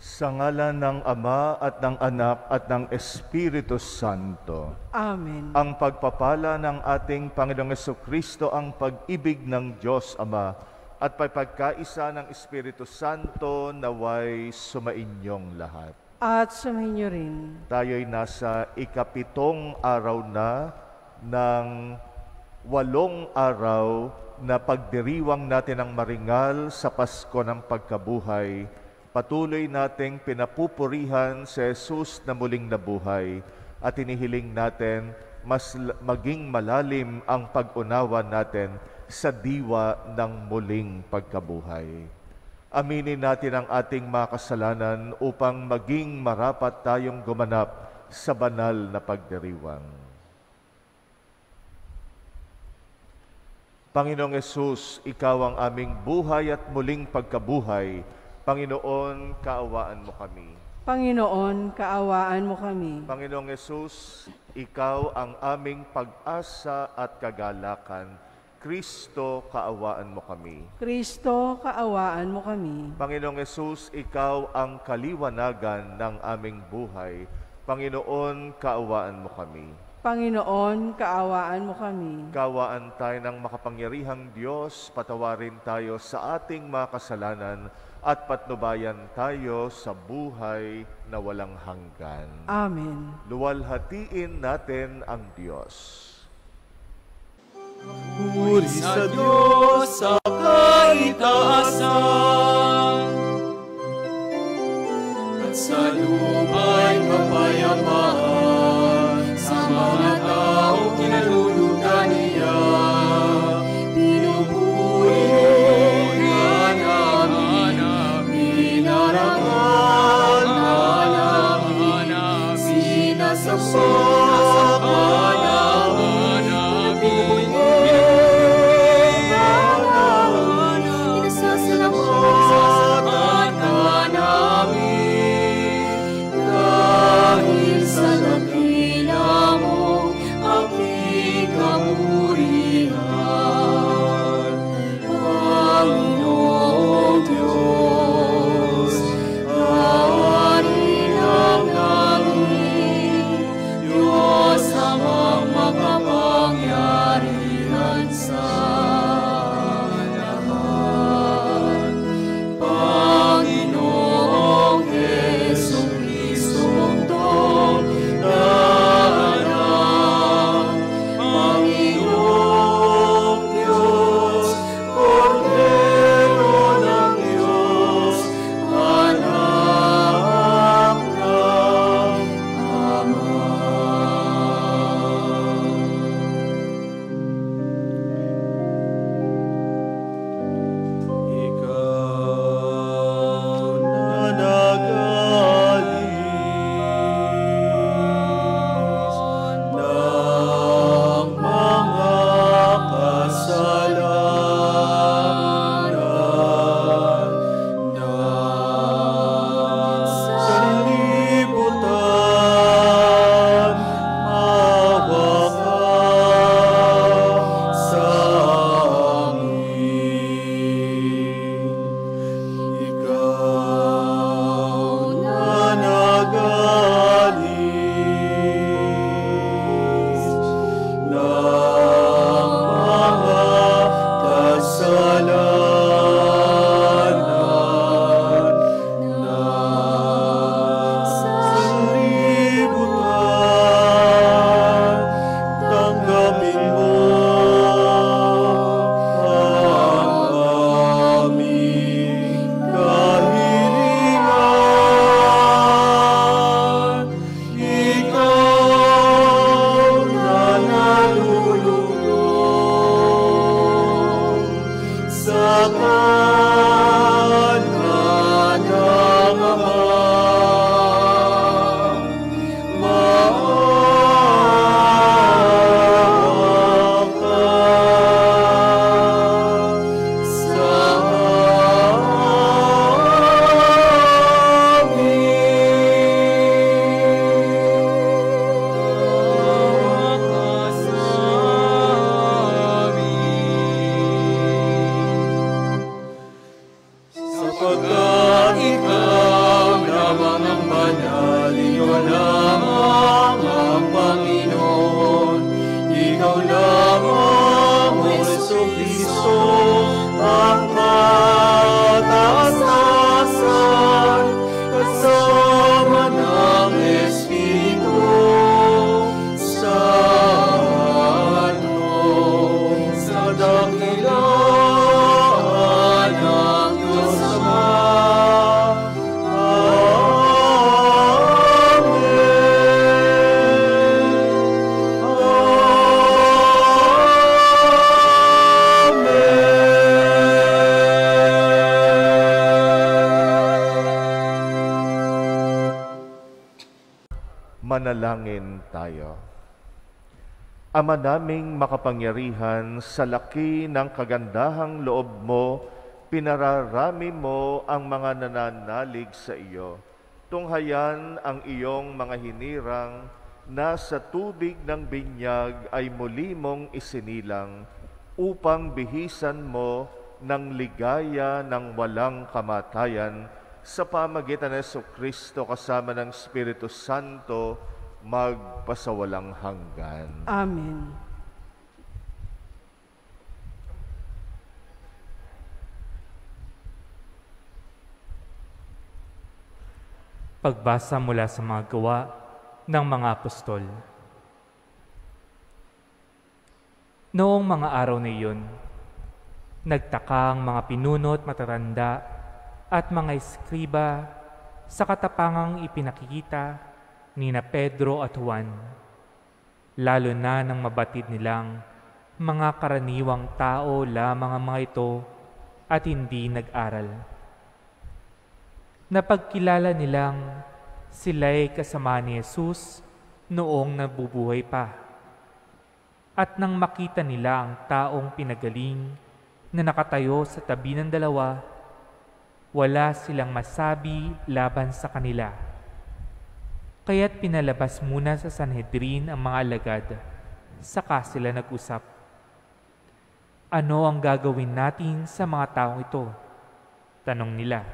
Sa ngalan ng Ama at ng Anak at ng Espiritu Santo. Amen. Ang pagpapala ng ating Panginoong Jesucristo, ang pag-ibig ng Diyos Ama, at pagkakaisa ng Espiritu Santo naway sumainyong lahat. At sumainyo rin. Tayo'y nasa ikapitong araw na ng 8 araw na pagdiriwang natin ang maringal sa Pasko ng Pagkabuhay. Patuloy nating pinapupurihan si Jesus na muling nabuhay at inihiling natin maging malalim ang pag-unawa natin sa diwa ng muling pagkabuhay. Aminin natin ang ating mga kasalanan upang maging marapat tayong gumanap sa banal na pagdiriwang. Panginoong Hesus, Ikaw ang aming buhay at muling pagkabuhay. Panginoon, kaawaan mo kami. Panginoon, kaawaan mo kami. Panginoong Hesus, Ikaw ang aming pag-asa at kagalakan. Kristo, kaawaan mo kami. Kristo, kaawaan mo kami. Panginoong Hesus, Ikaw ang kaliwanagan ng aming buhay. Panginoon, kaawaan mo kami. Panginoon, kaawaan mo kami. Kaawaan tayo ng makapangyarihang Diyos, patawarin tayo sa ating mga kasalanan at patnubayan tayo sa buhay na walang hanggan. Amen. Luwalhatiin natin ang Diyos. Puri sa Diyos sa kaitaasan, at sa luma'y kapayapaan, sa mga taong kinalulugan niya. Pinupuri ka namin, pinarangal ka namin, sinasamba ka namin, pinasasalamat ka namin, dahil sa dakila mo aking kamurihan. Panginoong Diyos, Hari ng langit, Manalangin tayo. Ama naming makapangyarihan, sa laki ng kagandahang loob mo, pinararami mo ang mga nananalig sa iyo. Tunghayan ang iyong mga hinirang na sa tubig ng binyag ay muli mong isinilang upang bihisan mo ng ligaya ng walang kamatayan sa pamagitan ng Jesucristo kasama ng Espiritu Santo, magpasawalang hanggan. Amen. Pagbasa mula sa mga gawa ng mga apostol. Noong mga araw na iyon, nagtaka ang mga pinuno at matatanda at mga eskriba sa katapangang ipinakikita ni na Pedro at Juan, lalo na nang mabatid nilang mga karaniwang tao lamang ang mga ito at hindi nag-aral. Napagkilala nilang sila'y kasama ni Jesus noong nabubuhay pa. At nang makita nila ang taong pinagaling na nakatayo sa tabi ng dalawa, wala silang masabi laban sa kanila. Kaya't pinalabas muna sa Sanhedrin ang mga alagad, saka sila nag-usap. Ano ang gagawin natin sa mga taong ito? Tanong nila.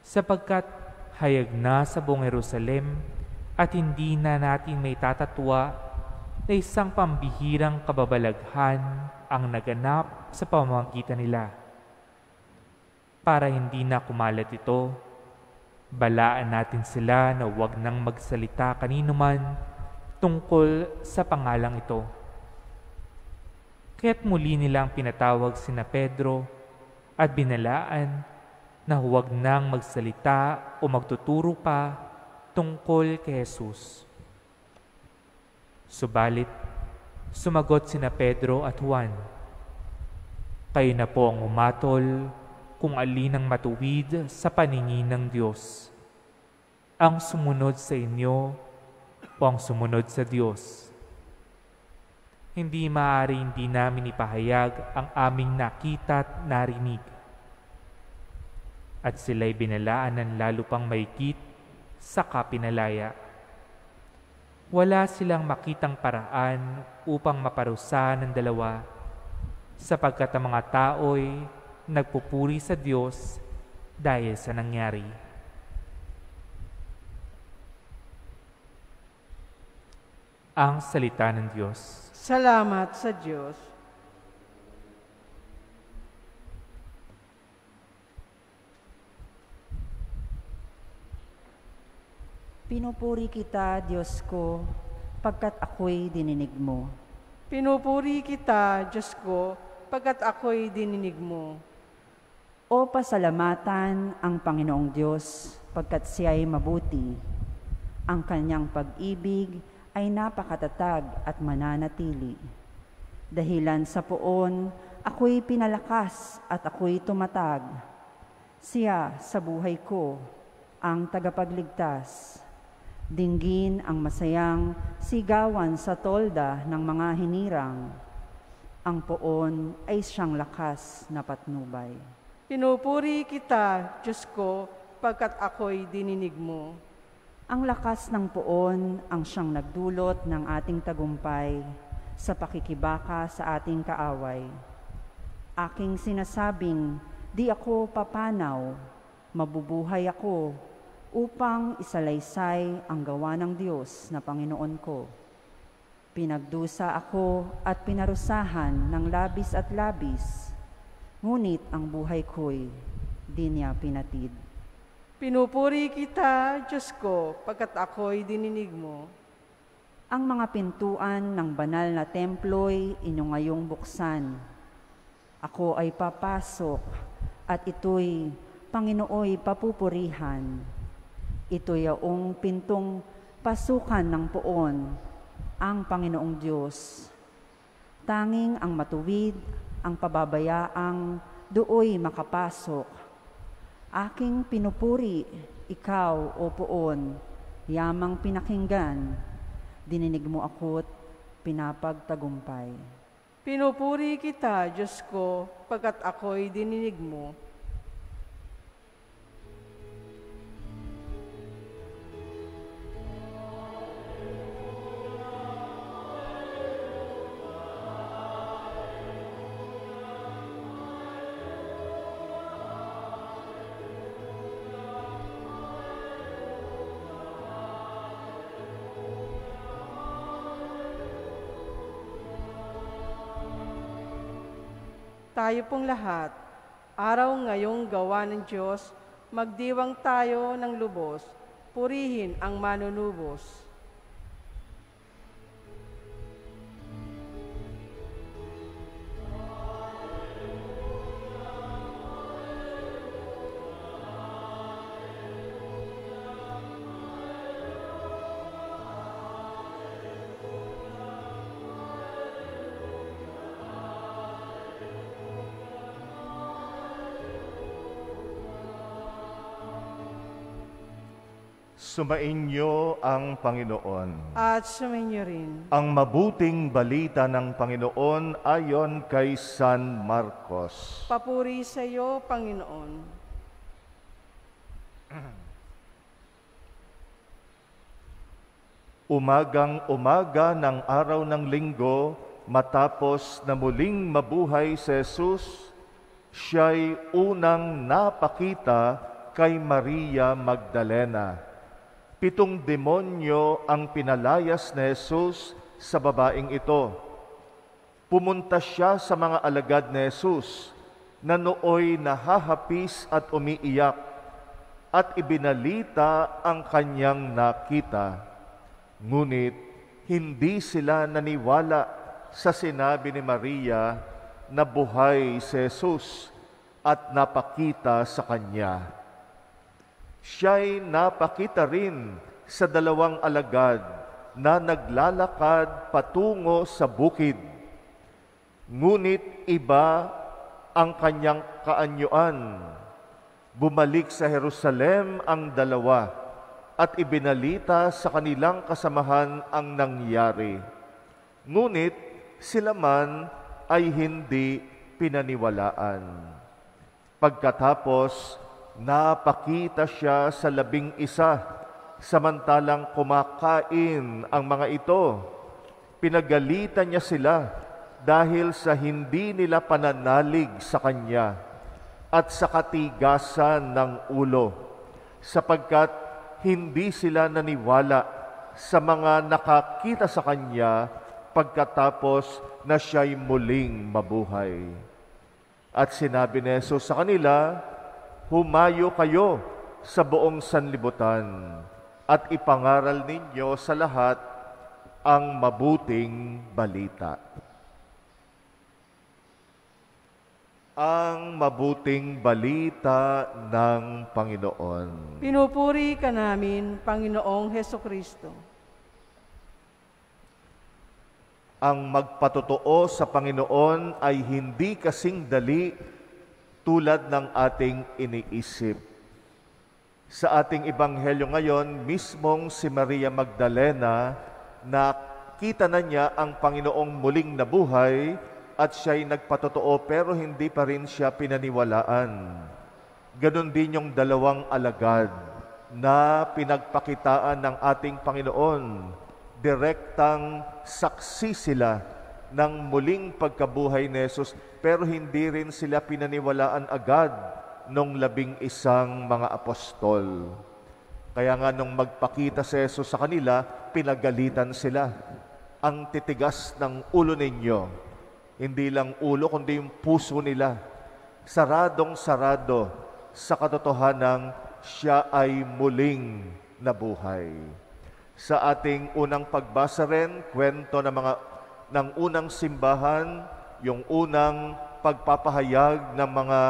Sapagkat hayag na sa buong Jerusalem at hindi na natin may tatatwa na isang pambihirang kababalaghan ang naganap sa pamamagitan nila. Para hindi na kumalat ito, balaan natin sila na huwag nang magsalita kanino man tungkol sa pangalang ito. Kaya't muli nilang pinatawag sina Pedro at binalaan na huwag nang magsalita o magtuturo pa tungkol kay Jesus. Subalit, sumagot sina Pedro at Juan, "Kayo na po ang umatol kung alin ang matuwid sa paningin ng Diyos. Ang sumunod sa inyo o ang sumunod sa Diyos. Hindi maaari hindi namin ipahayag ang aming nakita at narinig." At sila'y binalaan ng lalo pang mahigit saka pinalaya. Wala silang makitang paraan upang maparusahan ng dalawa, sapagkat ang mga tao'y nagpupuri sa Diyos dahil sa nangyari. Ang salita ng Diyos. Salamat sa Diyos. Pinupuri kita, Diyos ko, pagkat ako'y dininig mo. Pinupuri kita, Diyos ko, pagkat ako'y dininig mo. O pasalamatan ang Panginoong Diyos, pagkat siya'y mabuti. Ang kanyang pag-ibig ay napakatatag at mananatili. Dahilan sa poon, ako'y pinalakas at ako'y tumatag. Siya sa buhay ko, ang tagapagligtas. Dinggin ang masayang sigawan sa tolda ng mga hinirang. Ang poon ay siyang lakas na patnubay. Pinupuri kita, Diyos ko, pagkat ako'y dininig mo. Ang lakas ng poon ang siyang nagdulot ng ating tagumpay sa pakikibaka sa ating kaaway. Aking sinasabing, di ako papanaw, mabubuhay ako, upang isalaysay ang gawa ng Diyos na Panginoon ko. Pinagdusa ako at pinarusahan ng labis at labis, ngunit ang buhay ko'y di niya pinatid. Pinupuri kita, Diyos ko, pagkat ako'y dininig mo. Ang mga pintuan ng banal na templo'y inyo ngayong buksan. Ako ay papasok at ito'y Panginooy papupurihan. Ito'y yaong pintong pasukan ng poon, ang Panginoong Diyos. Tanging ang matuwid, ang pababayaang dooy makapasok. Aking pinupuri, ikaw o poon, yamang pinakinggan, dininig mo ako't pinapagtagumpay. Pinupuri kita, Diyos ko, pagkat ako'y dininig mo. Tayo pong lahat, araw ngayong gawa ng Diyos, magdiwang tayo ng lubos, purihin ang manunubos. Sumainyo ang Panginoon. At sumainyo rin. Ang mabuting balita ng Panginoon ayon kay San Marcos. Papuri sa iyo, Panginoon. Umagang-umaga ng araw ng linggo, matapos na muling mabuhay si Jesus, siya'y unang napakita kay Maria Magdalena. 7 demonyo ang pinalayas ni Jesus sa babaeng ito. Pumunta siya sa mga alagad ni Jesus na nooy nahahapis at umiiyak at ibinalita ang kanyang nakita. Ngunit hindi sila naniwala sa sinabi ni Maria na buhay si Jesus at napakita sa kanya. Siya'y napakita rin sa 2 alagad na naglalakad patungo sa bukid. Ngunit iba ang kanyang kaanyuan. Bumalik sa Jerusalem ang 2 at ibinalita sa kanilang kasamahan ang nangyari. Ngunit sila man ay hindi pinaniwalaan. Pagkatapos, napakita siya sa 11, samantalang kumakain ang mga ito. Pinagalitan niya sila dahil sa hindi nila pananalig sa kanya at sa katigasan ng ulo, sapagkat hindi sila naniwala sa mga nakakita sa kanya pagkatapos na siya'y muling mabuhay. At sinabi ni Jesus sa kanila, "Humayo kayo sa buong sanlibutan at ipangaral ninyo sa lahat ang mabuting balita." Ang mabuting balita ng Panginoon. Pinupuri ka namin, Panginoong Hesukristo. Ang magpatotoo sa Panginoon ay hindi kasing dali tulad ng ating iniisip. Sa ating ebanghelyo ngayon, mismong si Maria Magdalena, nakita na niya ang Panginoong muling nabuhay at siya'y nagpatotoo pero hindi pa rin siya pinaniwalaan. Ganon din yung 2 alagad na pinagpakitaan ng ating Panginoon. Direktang saksi sila ng muling pagkabuhay ni Jesus, pero hindi rin sila pinaniwalaan agad nung 11 mga apostol. Kaya nga nung magpakita si Jesus sa kanila, pinagalitan sila. Ang titigas ng ulo ninyo, hindi lang ulo kundi yung puso nila, saradong-sarado sa katotohanang siya ay muling nabuhay. Sa ating unang pagbasa rin, kwento ng unang simbahan, yung unang pagpapahayag ng mga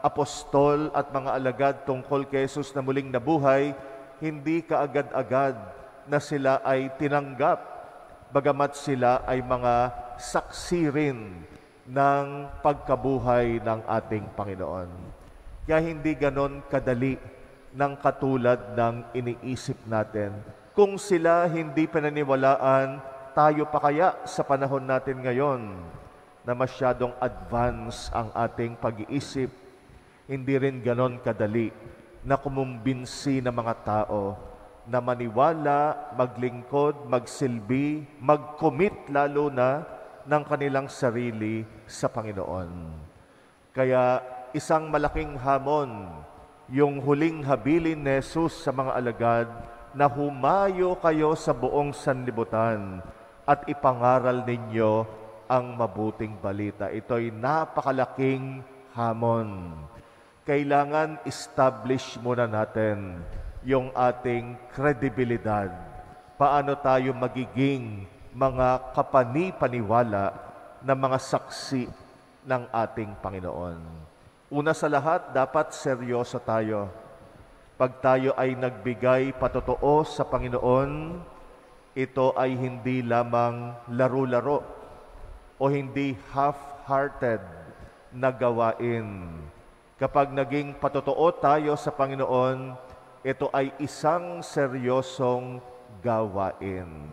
apostol at mga alagad tungkol kay Jesus na muling nabuhay, hindi kaagad-agad na sila ay tinanggap, bagamat sila ay mga saksi rin ng pagkabuhay ng ating Panginoon. Kaya hindi ganon kadali ng katulad ng iniisip natin. Kung sila hindi pananiwalaan, tayo pa kaya sa panahon natin ngayon na masyadong advance ang ating pag-iisip, hindi rin ganon kadali na kumumbinsi ng mga tao na maniwala, maglingkod, magsilbi, mag-commit lalo na ng kanilang sarili sa Panginoon. Kaya isang malaking hamon yung huling habilin ni Jesus sa mga alagad na humayo kayo sa buong sanlibutan at ipangaral ninyo ang mabuting balita. Ito'y napakalaking hamon. Kailangan establish muna natin yung ating kredibilidad. Paano tayo magiging mga kapani-paniwala na mga saksi ng ating Panginoon. Una sa lahat, dapat seryoso tayo. Pag tayo ay nagbigay patotoo sa Panginoon, ito ay hindi lamang laro-laro o hindi half-hearted na gawain. Kapag naging patotoo tayo sa Panginoon, ito ay isang seryosong gawain.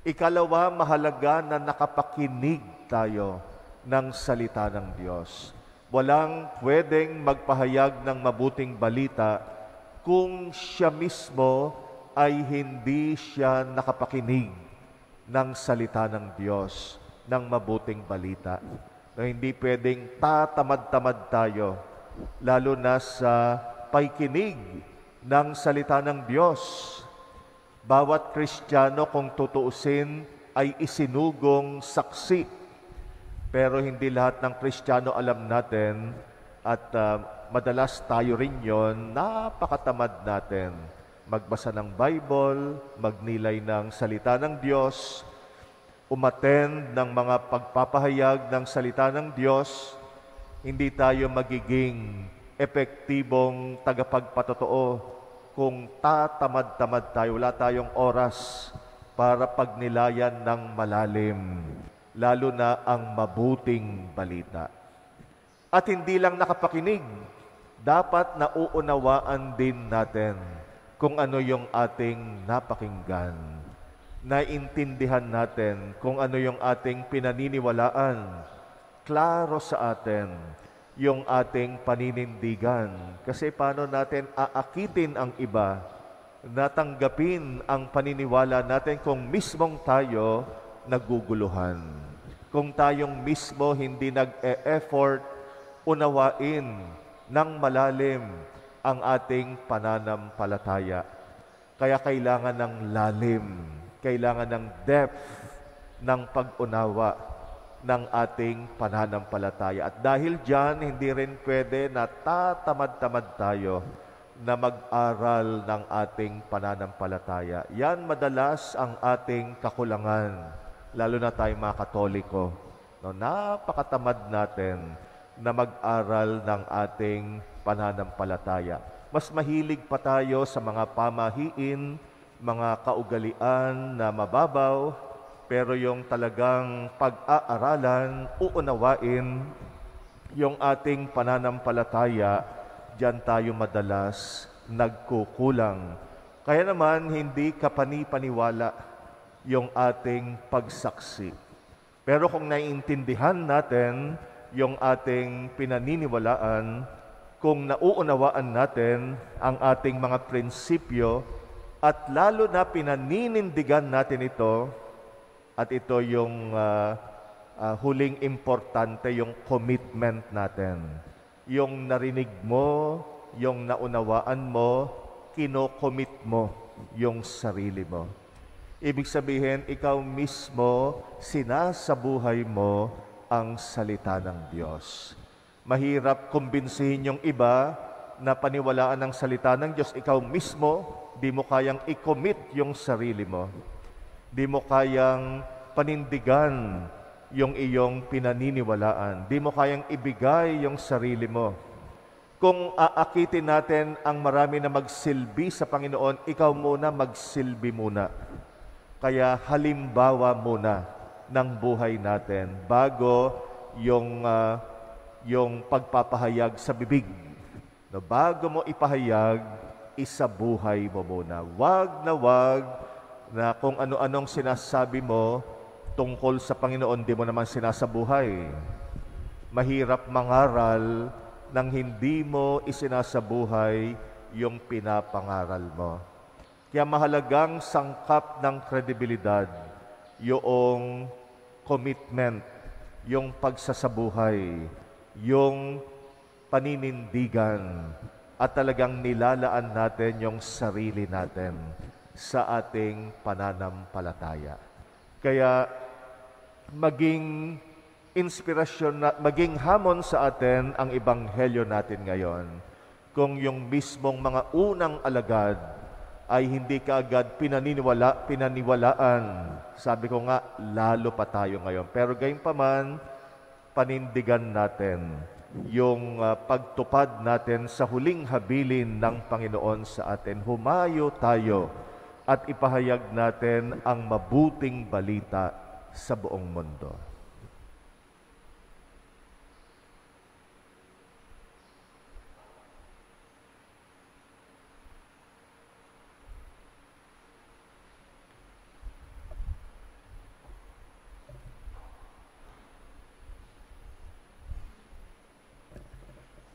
Ikalawa, mahalaga na nakapakinig tayo ng salita ng Diyos. Walang pwedeng magpahayag ng mabuting balita kung siya mismo ay hindi siya nakapakinig ng salita ng Diyos, ng mabuting balita. Na hindi pwedeng tatamad-tamad tayo, lalo na sa paikinig ng salita ng Diyos. Bawat Kristiyano, kung tutuusin, ay isinugong saksi. Pero hindi lahat ng Kristiyano alam natin at madalas tayo rin yon, napakatamad natin magbasa ng Bible, magnilay ng salita ng Diyos, umattend ng mga pagpapahayag ng salita ng Diyos. Hindi tayo magiging epektibong tagapagpatotoo kung tatamad-tamad tayo. Wala tayong oras para pagnilayan ng malalim, lalo na ang mabuting balita. At hindi lang nakapakinig, dapat nauunawaan din natin kung ano yung ating napakinggan. Naintindihan natin kung ano yung ating pinaniniwalaan. Klaro sa atin yung ating paninindigan. Kasi paano natin aakitin ang iba, natanggapin ang paniniwala natin kung mismong tayo naguguluhan. Kung tayong mismo hindi nag-e-effort unawain ng malalim ang ating pananampalataya. Kaya kailangan ng lalim, kailangan ng depth ng pag-unawa ng ating pananampalataya. At dahil dyan, hindi rin pwede na tatamad-tamad tayo na mag-aral ng ating pananampalataya. Yan madalas ang ating kakulangan, lalo na tayong mga Katoliko. No, napakatamad natin na mag-aral ng ating pananampalataya. Mas mahilig pa tayo sa mga pamahiin, mga kaugalian na mababaw, pero yung talagang pag-aaralan, uunawain yung ating pananampalataya, diyan tayo madalas nagkukulang. Kaya naman, hindi kapani-paniwala yung ating pagsaksi. Pero kung naiintindihan natin yung ating pinaniniwalaan, kung nauunawaan natin ang ating mga prinsipyo, at lalo na pinaninindigan natin ito, at ito yung huling importante, yung commitment natin. Yung narinig mo, yung naunawaan mo, kinocommit mo yung sarili mo. Ibig sabihin, ikaw mismo, sinasabuhay mo ang salita ng Diyos. Mahirap kumbinsihin yung iba na paniwalaan ng salita ng Diyos. Ikaw mismo, di mo kayang i-commit yung sarili mo. Di mo kayang panindigan yung iyong pinaniniwalaan. Di mo kayang ibigay yung sarili mo. Kung aakitin natin ang marami na magsilbi sa Panginoon, ikaw muna magsilbi muna. Kaya halimbawa muna ng buhay natin bago yung pagpapahayag sa bibig. No, bago mo ipahayag, isabuhay mo muna. Wag na kung ano-anong sinasabi mo tungkol sa Panginoon, di mo naman sinasabuhay. Mahirap mangaral nang hindi mo isinasabuhay yung pinapangaral mo. Kaya mahalagang sangkap ng kredibilidad yung commitment, yung pagsasabuhay, yung paninindigan, at talagang nilalaan natin yung sarili natin sa ating pananampalataya. Kaya maging inspirasyon, maging hamon sa atin ang ebanghelyo natin ngayon. Kung yung mismong mga unang alagad ay hindi kaagad pinaniwalaan, sabi ko nga, lalo pa tayo ngayon. Pero gayunpaman, panindigan natin yung pagtupad natin sa huling habilin ng Panginoon sa atin. Humayo tayo at ipahayag natin ang mabuting balita sa buong mundo.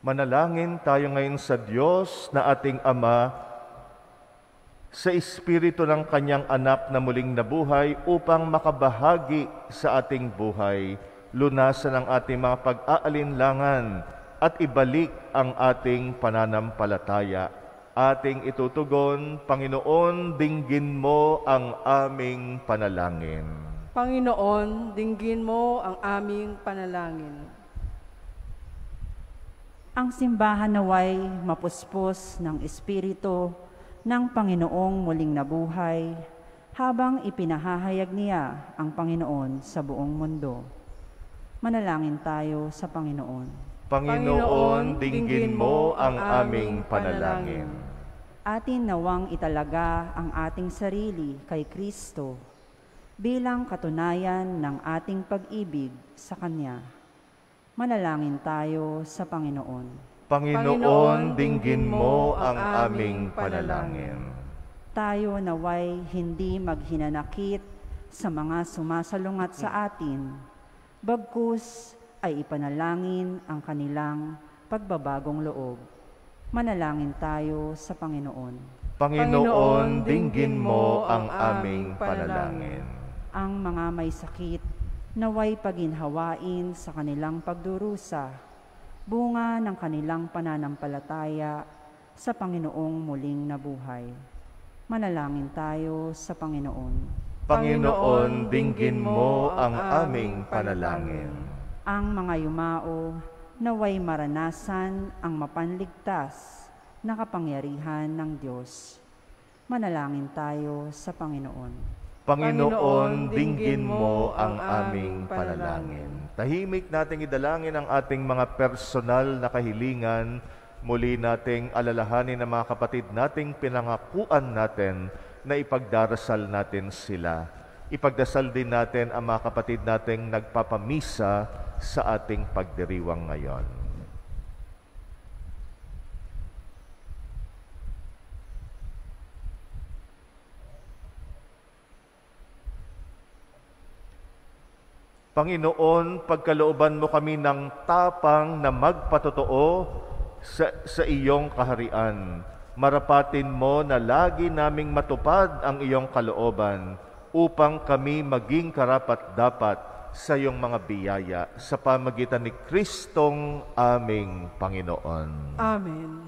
Manalangin tayo ngayon sa Diyos na ating Ama, sa Espiritu ng Kanyang Anak na muling nabuhay upang makabahagi sa ating buhay, lunasan ang ating mga pag-aalinlangan at ibalik ang ating pananampalataya. Ating itutugon, Panginoon, dinggin mo ang aming panalangin. Panginoon, dinggin mo ang aming panalangin. Ang simbahan naway mapuspos ng Espiritu ng Panginoong muling nabuhay habang ipinahahayag niya ang Panginoon sa buong mundo. Manalangin tayo sa Panginoon. Panginoon, dinggin mo ang aming panalangin. Atin nawang italaga ang ating sarili kay Kristo bilang katunayan ng ating pag-ibig sa Kanya. Manalangin tayo sa Panginoon. Panginoon, dinggin mo ang aming panalangin. Tayo naway hindi maghinanakit sa mga sumasalungat sa atin, bagkus ay ipanalangin ang kanilang pagbabagong loob. Manalangin tayo sa Panginoon. Panginoon, dinggin mo ang aming panalangin. Ang mga may sakit naway paginhawain sa kanilang pagdurusa, bunga ng kanilang pananampalataya sa Panginoong muling nabuhay. Manalangin tayo sa Panginoon. Panginoon, dinggin mo ang aming panalangin. Ang mga yumao naway maranasan ang mapanligtas na kapangyarihan ng Diyos. Manalangin tayo sa Panginoon. Panginoon, dinggin mo ang aming panalangin. Tahimik nating idalangin ang ating mga personal na kahilingan. Muli nating alalahanin ang mga kapatid nating pinangakuan natin na ipagdarasal natin sila. Ipagdasal din natin ang mga kapatid nating nagpapamisa sa ating pagdiriwang ngayon. Panginoon, pagkalooban mo kami ng tapang na magpatotoo sa iyong kaharian. Marapatin mo na lagi naming matupad ang iyong kalooban upang kami maging karapat-dapat sa iyong mga biyaya sa pamagitan ni Kristong aming Panginoon. Amen.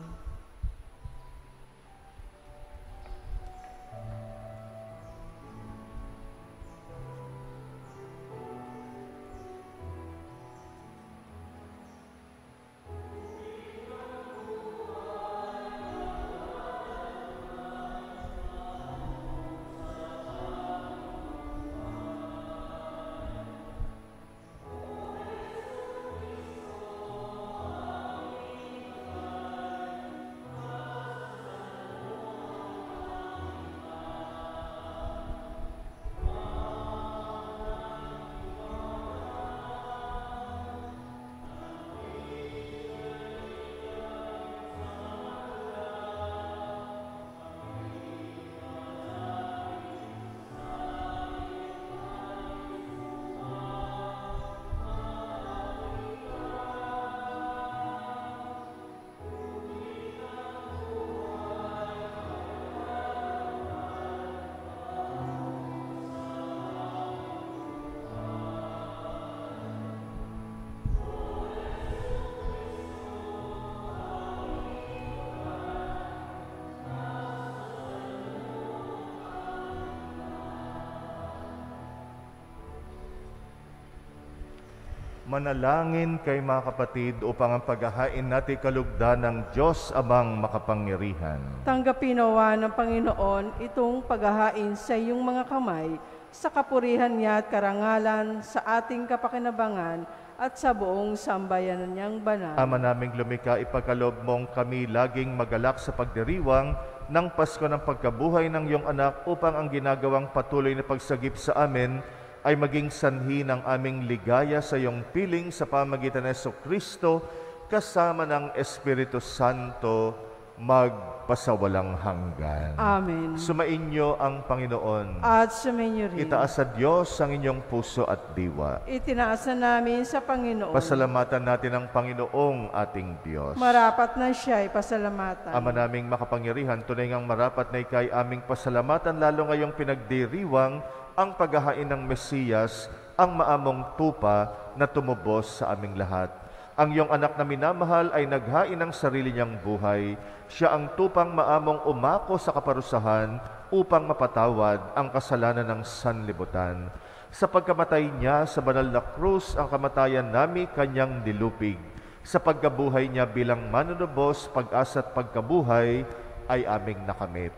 Manalangin kay mga kapatid upang ang paghahain natin kalugdan ng Diyos Amang makapangyarihan. Tanggapin nawa ng Panginoon itong paghahain sa iyong mga kamay, sa kapurihan niya at karangalan, sa ating kapakinabangan, at sa buong sambayanan niyang banal. Ama naming lumikha, ipagkaloob mong kami laging magalak sa pagdiriwang ng Pasko ng pagkabuhay ng iyong anak upang ang ginagawang patuloy na pagsagip sa amin ay maging sanhi ng aming ligaya sa iyong piling sa pamagitan ng Jesucristo kasama ng Espiritu Santo magpasawalang hanggan. Amen. Sumainyo ang Panginoon. At sumainyo rin. Itaas sa Diyos ang inyong puso at diwa. Itinaasa namin sa Panginoon. Pasalamatan natin ang Panginoong ating Diyos. Marapat na siya ay pasalamatan. Ama naming makapangyarihan, tunay ngang marapat na ikay aming pasalamatan, lalo ngayong pinagdiriwang ang paghahain ng Mesiyas, ang maamong tupa na tumubos sa aming lahat. Ang iyong anak na minamahal ay naghain ng sarili niyang buhay. Siya ang tupang maamong umako sa kaparusahan upang mapatawad ang kasalanan ng sanlibutan. Sa pagkamatay niya sa banal na krus, ang kamatayan nami kanyang nilupig. Sa pagkabuhay niya bilang manunubos, pag-asa at pagkabuhay ay aming nakamit.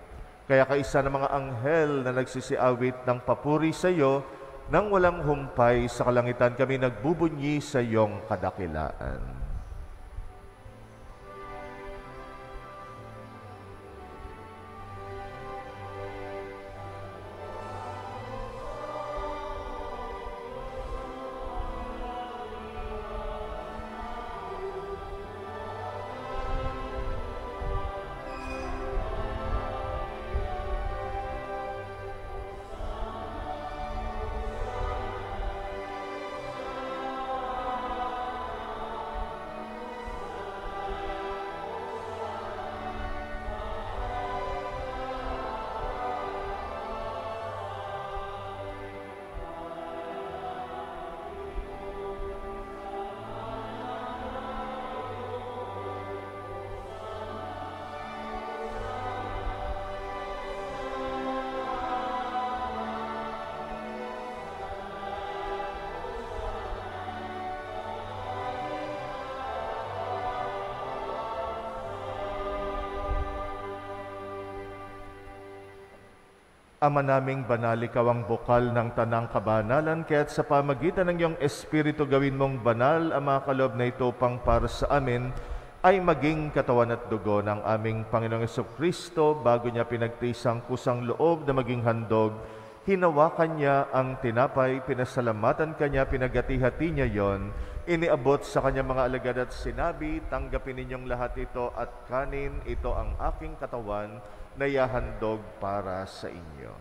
Kaya kaisa ng mga anghel na nagsisiawit ng papuri sa iyo, nang walang humpay sa kalangitan kami nagbubunyi sa iyong kadakilaan. Ama naming banal, ikaw ang bukal ng tanang kabanalan, kaya't sa pamagitan ng iyong Espiritu gawin mong banal ang mga kaloob na ito pang para sa amin ay maging katawan at dugo ng aming Panginoong Jesucristo. Bago niya pinagtisang kusang loob na maging handog, hinawakan niya ang tinapay, pinasalamatan kanya, pinagati-hati niya yon, iniabot sa kanya mga alagad at sinabi, tanggapin ninyong lahat ito at kanin, ito ang aking katawan na ihahandog para sa inyo.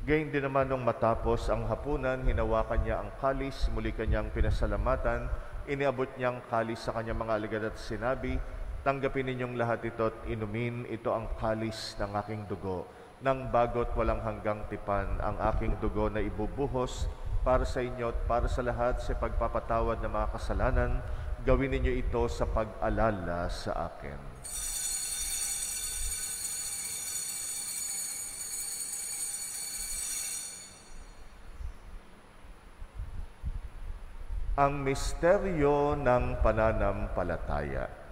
Gayun din naman nung matapos ang hapunan, hinawakan niya ang kalis, muli kanyang pinasalamatan, iniabot niyang kalis sa kanyang mga alagad at sinabi, tanggapin ninyong lahat ito at inumin, ito ang kalis ng aking dugo, ng bago't walang hanggang tipan, ang aking dugo na ibubuhos para sa inyo at para sa lahat sa pagpapatawad ng mga kasalanan. Gawin ninyo ito sa pag-alala sa akin. Ang misteryo ng pananampalataya.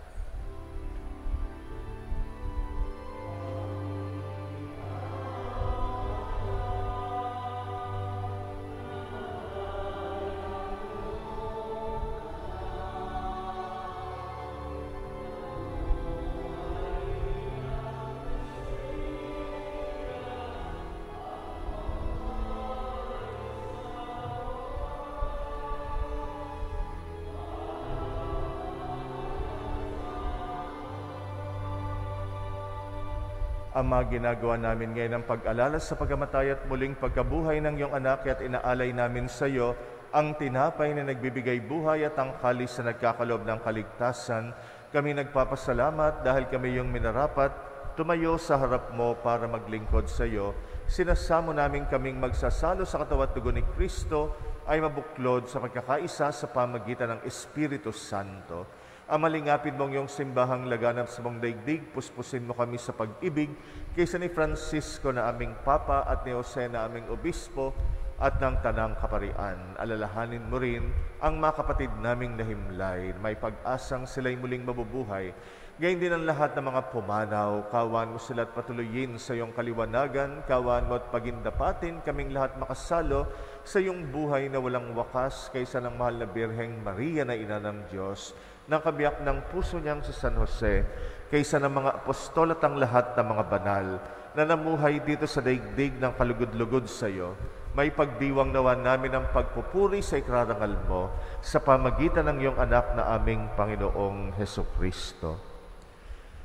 Ama, ginagawa namin ngayon ang pag-alala sa pagkamatay at muling pagkabuhay ng iyong anak, at inaalay namin sa iyo ang tinapay na nagbibigay buhay at ang kalis na nagkakaloob ng kaligtasan. Kami nagpapasalamat dahil kami iyong minarapat tumayo sa harap mo para maglingkod sa iyo. Sinasamo namin kaming magsasalo sa katawan at dugo ni Kristo ay mabuklod sa pagkakaisa sa pamagitan ng Espiritu Santo. Amalingapin mong iyong simbahang laganap sa mong daigdig, puspusin mo kami sa pag-ibig, kaysa ni Francisco na aming Papa at ni Jose na aming Obispo at ng Tanang Kaparian. Alalahanin mo rin ang mga kapatid naming nahimlay, may pag-asang sila'y muling mabubuhay. Gayon din ang lahat ng mga pumanaw, kawan mo sila at patuloyin sa iyong kaliwanagan, kawan mo at pagindapatin kaming lahat makasalo sa iyong buhay na walang wakas, kaysa ng mahal na Birheng Maria na Ina ng Diyos, ng kabiyak ng puso niyang si San Jose, kaysa ng mga apostol at ang lahat ng mga banal na namuhay dito sa daigdig ng kalugod-lugod sa iyo. May pagdiwang nawa namin ang pagpupuri sa ikrarangal mo sa pamagitan ng iyong anak na aming Panginoong Hesukristo.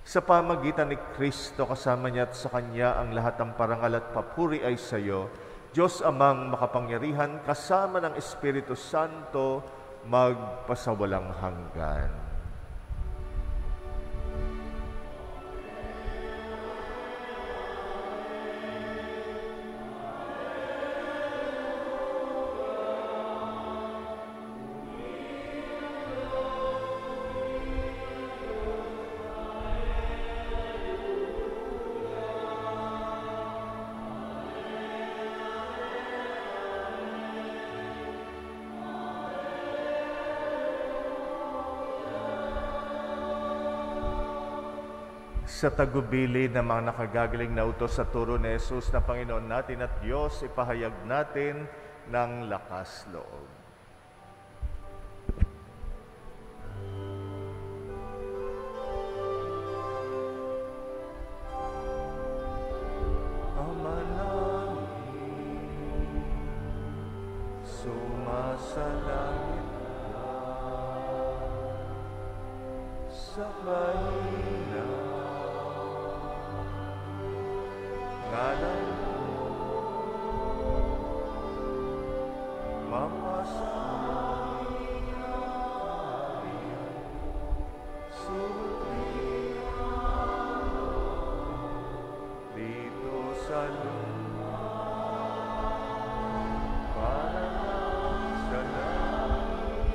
Sa pamagitan ni Kristo, kasama niya at sa Kanya ang lahat ng parangal at papuri ay sa iyo, Diyos Amang makapangyarihan, kasama ng Espiritu Santo, magpasawalang hanggan. Sa tagubili ng mga nakagagaling na utos sa turo ni Jesus na Panginoon natin at Diyos, ipahayag natin ng lakas loob. Ama namin, sumasalangit ka, sabahin ngalan mo, mapasahin kaharian, surihan dito sa lupa, para sa langit.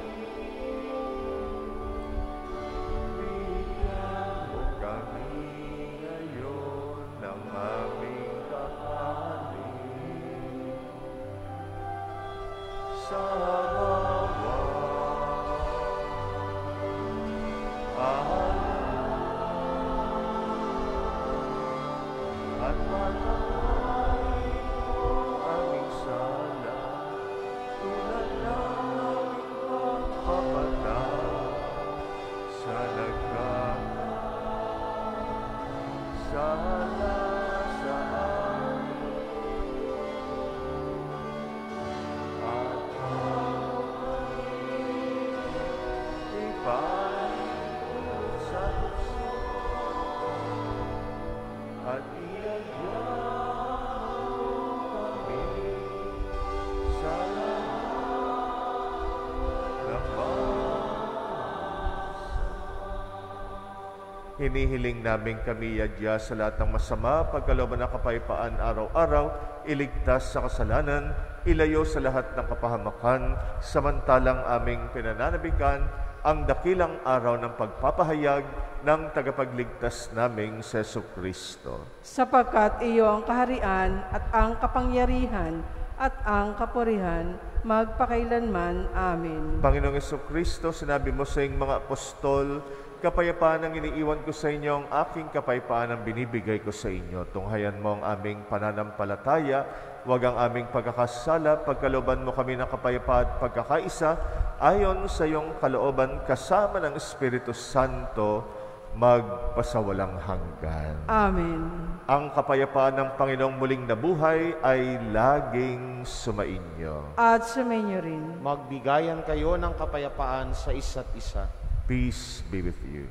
Bigyan mo kami ngayon ng aming sa at matawid aming sala, tulad ng aming pagpapatawad sa nagkakasala sa amin. At iagyan kami sa lahat ng hinihiling namin kami yadya sa lahat ng masama, pagkalooban ng kapayapaan araw-araw, iligtas sa kasalanan, ilayo sa lahat ng kapahamakan, samantalang aming pinananabikan ang dakilang araw ng pagpapahayag ng tagapagligtas naming si Jesucristo. Sapagkat iyo ang kaharian at ang kapangyarihan at ang kapurihan magpakailanman. Amen. Panginoong Jesucristo, sinabi mo sa iyong mga apostol, kapayapaan ang iniiwan ko sa inyo, ang aking kapayapaan ang binibigay ko sa inyo. Tunghayan mo ang aming pananampalataya, huwag ang aming pagkakasala, pagkalooban mo kami ng kapayapaan at pagkakaisa, ayon sa iyong kalooban kasama ng Espiritu Santo, magpasawalang hanggan. Amen. Ang kapayapaan ng Panginoong muling nabuhay ay laging sumainyo. At sumainyo rin. Magbigayan kayo ng kapayapaan sa isa't isa. Peace be with you.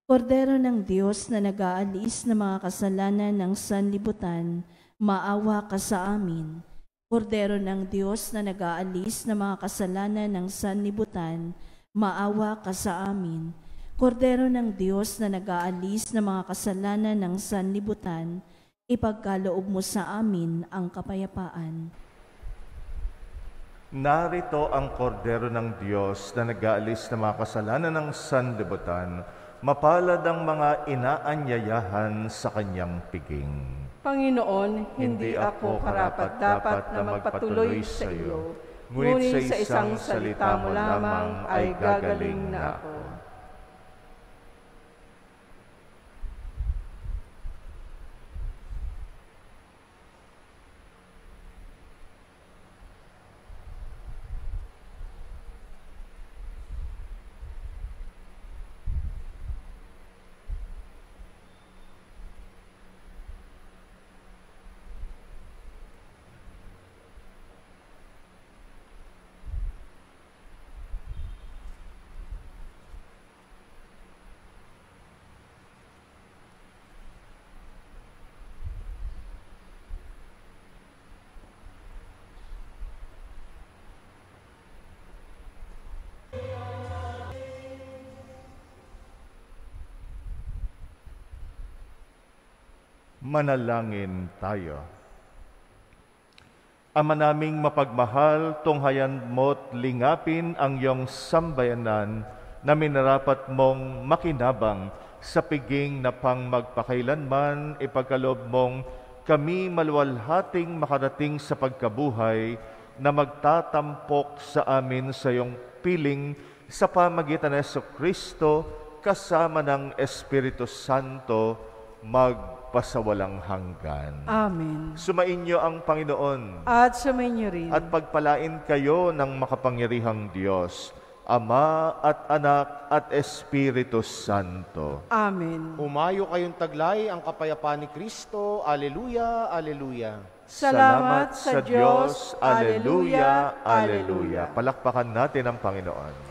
Kordero ng Diyos na nag-aalis ng mga kasalanan ng sanlibutan, maawa ka sa amin. Kordero ng Diyos na nag-aalis ng mga kasalanan ng sanlibutan, maawa ka sa amin. Kordero ng Diyos na nag-aalis ng mga kasalanan ng sanlibutan, ipagkaloob mo sa amin ang kapayapaan. Narito ang kordero ng Diyos na nag-aalis ng mga kasalanan ng sanlibutan, mapalad ang mga inaanyayahan sa kanyang piging. Panginoon, hindi ako karapat-dapat na magpatuloy sa iyo, ngunit sa isang salita mo lamang ay gagaling na ako. Manalangin tayo. Ama naming mapagmahal, tunghayan mo't lingapin ang iyong sambayanan na minarapat mong makinabang sa piging na pang magpakailanman, ipagkaloob mong kami maluwalhating makarating sa pagkabuhay na magtatampok sa amin sa iyong piling sa pamagitan ng Jesucristo kasama ng Espiritu Santo magpasawalang hanggan. Amen. Sumainyo ang Panginoon At sumainyo rin. at pagpalain kayo ng makapangyarihang Diyos, Ama at Anak at Espiritu Santo. Amen. Umayo kayong taglay ang kapayapaan ni Kristo. Aleluya, aleluya. Salamat sa Diyos. Aleluya, aleluya. Palakpakan natin ang Panginoon.